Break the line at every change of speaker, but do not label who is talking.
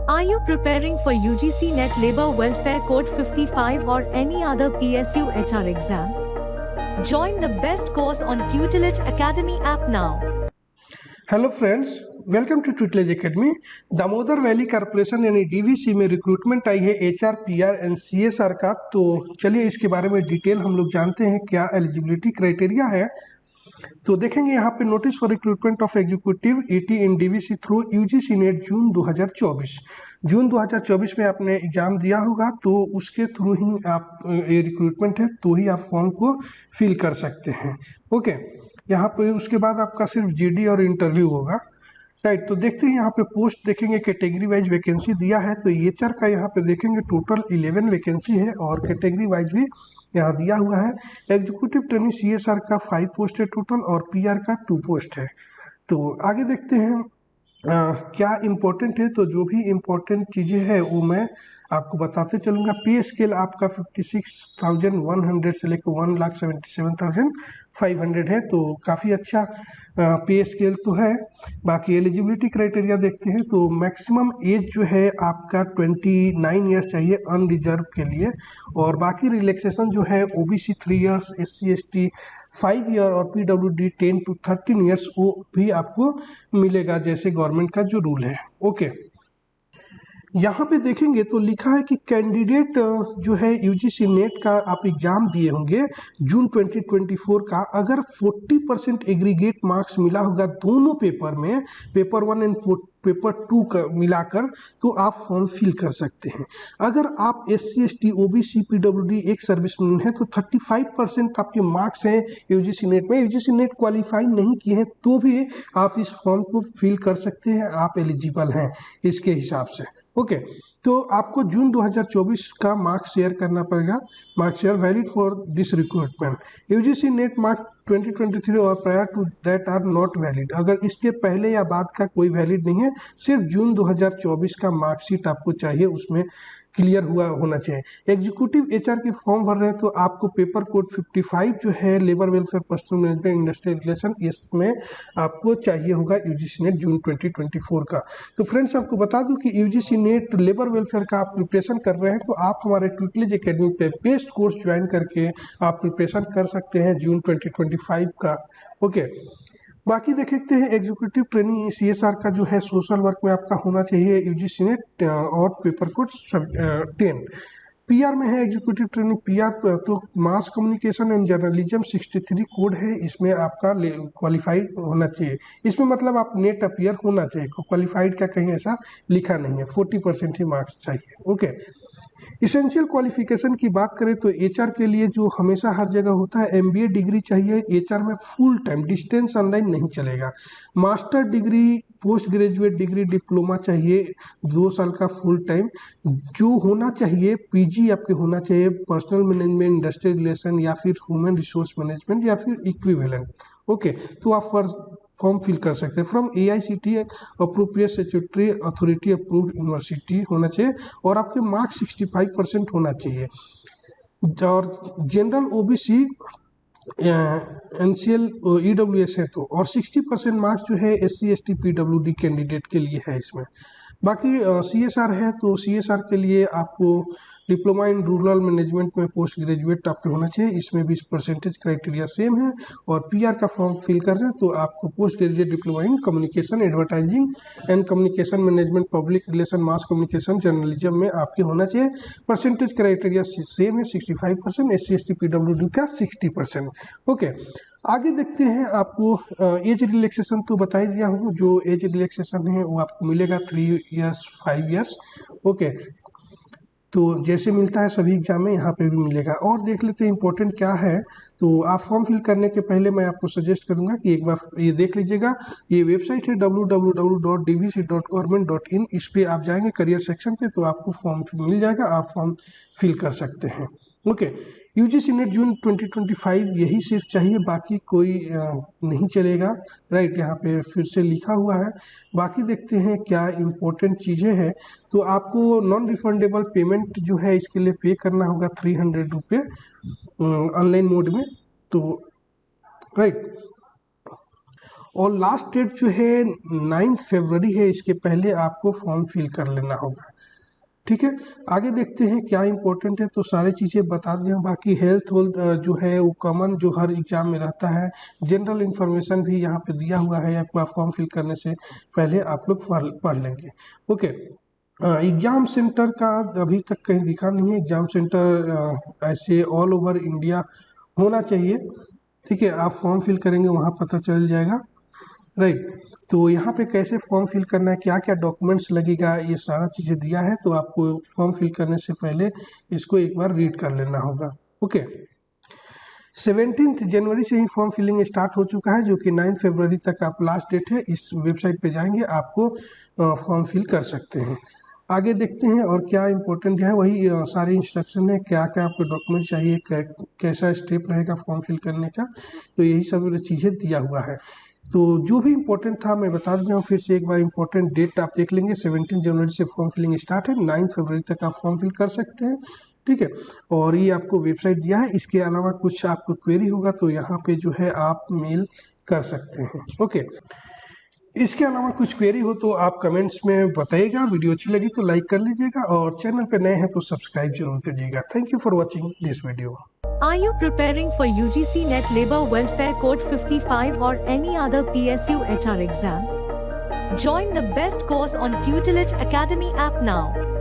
Are you preparing for UGC NET Labor Welfare Code 55 or any other PSU HR exam? Join the best course on Tutelage Academy app now.
Hello friends, welcome to Tutelage Academy. Damodar Valley Corporation यानी DVC में recruitment आई है HR, PR and CSR का। तो चलिए इसके बारे में डिटेल हम लोग जानते हैं क्या एलिजिबिलिटी क्राइटेरिया है। तो देखेंगे यहाँ पे notice for recruitment of executive ET in DVC through UGC NET June 2024। June 2024 में आपने एग्जाम दिया होगा तो उसके थ्रू ही आप ये रिक्रूटमेंट है तो ही आप फॉर्म को फिल कर सकते हैं। ओके, यहाँ पे उसके बाद आपका सिर्फ जीडी और इंटरव्यू होगा। राइट, तो देखते हैं यहाँ पे पोस्ट देखेंगे, कैटेगरी वाइज वैकेंसी दिया है। तो एचआर का यहाँ पे देखेंगे टोटल 11 वैकेंसी है और कैटेगरी वाइज भी यहाँ दिया हुआ है। एग्जीक्यूटिव ट्रेनिंग सीएसआर का 5 पोस्ट है टोटल और पीआर का 2 पोस्ट है। तो आगे देखते हैं क्या इम्पोर्टेंट है। तो जो भी इम्पोर्टेंट चीज़ें हैं वो मैं आपको बताते चलूँगा। पे स्केल आपका 56,100 से लेकर 1,77,500 है, तो काफ़ी अच्छा पे स्केल तो है। बाकी एलिजिबिलिटी क्राइटेरिया देखते हैं तो मैक्सिमम एज जो है आपका 29 ईयर्स चाहिए अनरिजर्व के लिए, और बाकी रिलैक्सेशन जो है OBC 3 years, SC ST 5 year और पीडब्ल्यूडी 10 to 13 ईयर्स वो भी आपको मिलेगा जैसे गवर्नमेंट का जो रूल है। ओके, यहाँ पे देखेंगे तो लिखा है कि कैंडिडेट जो है यूजीसी नेट का आप एग्जाम दिए होंगे जून 2024 का, अगर 40% एग्रीगेट मार्क्स मिला होगा दोनों पेपर में, पेपर 1 एंड पेपर 2 का मिलाकर, तो आप फॉर्म फिल कर सकते हैं। अगर आप एससी एसटी ओबीसी पीडब्ल्यूडी एक सर्विसमैन है तो 35% आपके मार्क्स हैं यूजीसी नेट में, यूजीसी नेट क्वालिफाई नहीं किए हैं तो भी आप इस फॉर्म को फिल कर सकते हैं, आप एलिजिबल हैं इसके हिसाब से। ओके, तो आपको जून 2024 का मार्क्स शेयर करना पड़ेगा। Marks share valid for this recruitment. UGC NET marks 2023 और prior to that are not valid. अगर इसके पहले या बाद का कोई वैलिड नहीं है, सिर्फ जून 2024 का मार्कशीट आपको चाहिए, उसमें क्लियर हुआ होना चाहिए। एग्जीक्यूटिव एचआर के फॉर्म भर रहे हैं तो आपको पेपर कोड 55 जो है labour welfare personal management industrial relation, इसमें आपको चाहिए होगा यूजीसी नेट जून 2024 का। तो फ्रेंड्स, आपको बता दूं कि यूजीसी नेट लेबर वेलफेयर का आप प्रिपरेशन कर रहे हैं तो आप हमारे ट्यूटलेज एकेडमी पे बेस्ट कोर्स ज्वाइन करके आप प्रिपरेशन कर सकते हैं जून 2025 का। ओके, बाकी देख सकते हैं एग्जीक्यूटिव ट्रेनिंग सीएसआर का जो है सोशल वर्क में आपका होना चाहिए यूजीसी नेट और पेपर कोड 10। पीआर में है एग्जीक्यूटिव ट्रेनिंग पीआर तो mass communication and journalism 63 code है, इसमें आपका क्वालिफाइड होना चाहिए। इसमें मतलब आप नेट अपीयर होना चाहिए, क्वालिफाइड का कहीं ऐसा लिखा नहीं है, 40% ही मार्क्स चाहिए। ओके, इसेंशियल क्वालिफिकेशन की बात करें तो एचआर के लिए जो हमेशा हर जगह होता है एमबीए डिग्री चाहिए एचआर में फुल टाइम, डिस्टेंस ऑनलाइन नहीं चलेगा। Master degree, post graduate degree, diploma चाहिए 2 साल का फुल टाइम। जो होना चाहिए पीजी आपके होना चाहिए पर्सनल मैनेजमेंट, इंडस्ट्रियल रिलेशन या फिर ह्यूमन रिसोर्स मैनेजमेंट या फिर इक्विवेलेंट। ओके, तो आप फॉर्म फिल कर सकते हैं। From AICT appropriate statutory authority approved university होना चाहिए और आपके मार्क्स 65% होना चाहिए। और जनरल ओबीसी एनसीएल ईडब्ल्यूएस है तो, और 60% मार्क्स जो है एससी एसटी पीडब्ल्यूडी कैंडिडेट के लिए है इसमें। बाकी सीएसआर है तो सीएसआर के लिए आपको डिप्लोमा इन रूरल मैनेजमेंट में पोस्ट ग्रेजुएट आपके होना चाहिए, इसमें भी परसेंटेज क्राइटेरिया सेम है। और पीआर का फॉर्म फिल कर रहे हैं तो आपको post graduate diploma in communication advertising and communication management, public relation, mass communication, journalism में आपके होना चाहिए। परसेंटेज क्राइटेरिया सेम है 65%, एससी एसटी पीडब्ल्यूडी का 60%। ओके, आगे देखते हैं। आपको एज रिलैक्सेशन तो बता ही दिया हूँ, जो एज रिलैक्सेशन है वो आपको मिलेगा 3 ईयर्स 5 ईयर्स। ओके, तो जैसे मिलता है सभी एग्जाम में यहाँ पे भी मिलेगा। और देख लेते हैं इंपॉर्टेंट क्या है। तो आप फॉर्म फिल करने के पहले मैं आपको सजेस्ट करूँगा कि एक बार ये देख लीजिएगा, ये वेबसाइट है www.dvc.government.in। इस पर आप जाएंगे करियर सेक्शन पे तो आपको फॉर्म मिल जाएगा, आप फॉर्म फिल कर सकते हैं। ओके, यूजीसी नेट जून 2025 यही सिर्फ चाहिए, बाकी कोई नहीं चलेगा। राइट, यहाँ पे फिर से लिखा हुआ है। बाकी देखते हैं क्या इम्पोर्टेंट चीज़ें हैं। तो आपको नॉन रिफंडेबल पेमेंट जो है इसके लिए पे करना होगा 300 रुपये ऑनलाइन मोड में। तो राइट, और लास्ट डेट जो है 9 फरवरी है, इसके पहले आपको फॉर्म फिल कर लेना होगा। ठीक है, आगे देखते हैं क्या इंपॉर्टेंट है। तो सारी चीज़ें बता दिए, बाकी हेल्थ जो है वो कॉमन जो हर एग्जाम में रहता है। जनरल इन्फॉर्मेशन भी यहाँ पे दिया हुआ है, एक बार फॉर्म फिल करने से पहले आप लोग पढ़ लेंगे। ओके, एग्ज़ाम सेंटर का अभी तक कहीं दिखा नहीं है। एग्ज़ाम सेंटर ऐसे ऑल ओवर इंडिया होना चाहिए। ठीक है, आप फॉर्म फिल करेंगे वहाँ पता चल जाएगा, राइट। तो यहाँ पे कैसे फॉर्म फिल करना है, क्या क्या डॉक्यूमेंट्स लगेगा, ये सारा चीज़ें दिया है। तो आपको फॉर्म फिल करने से पहले इसको एक बार रीड कर लेना होगा। ओके, 17 जनवरी से ही फॉर्म फिलिंग स्टार्ट हो चुका है, जो कि 9 फरवरी तक आप लास्ट डेट है। इस वेबसाइट पे जाएंगे, आपको फॉर्म फिल कर सकते हैं। आगे देखते हैं और क्या इंपॉर्टेंट है, वही सारे इंस्ट्रक्शन है, क्या क्या आपको डॉक्यूमेंट चाहिए, कैसा स्टेप रहेगा फॉर्म फिल करने का। तो यही सब चीज़ें दिया हुआ है। तो जो भी इम्पोर्टेंट था मैं बता देता हूँ फिर से एक बार। इम्पोर्टेंट डेट आप देख लेंगे, 17 जनवरी से फॉर्म फिलिंग स्टार्ट है, 9 फरवरी तक आप फॉर्म फिल कर सकते हैं। ठीक है, और ये आपको वेबसाइट दिया है। इसके अलावा कुछ आपको क्वेरी होगा तो यहाँ पे जो है आप मेल कर सकते हैं। ओके, इसके अलावा कुछ क्वेरी हो तो आप कमेंट्स में बताइएगा। वीडियो अच्छी लगी तो लाइक कर लीजिएगा, और चैनल पे नए हैं तो सब्सक्राइब जरूर करिएगा। Thank you for watching this video.
Are you preparing for UGC Net Labor Welfare Code 55 or any other PSU HR exam? Join the best course on Tutelage Academy app now.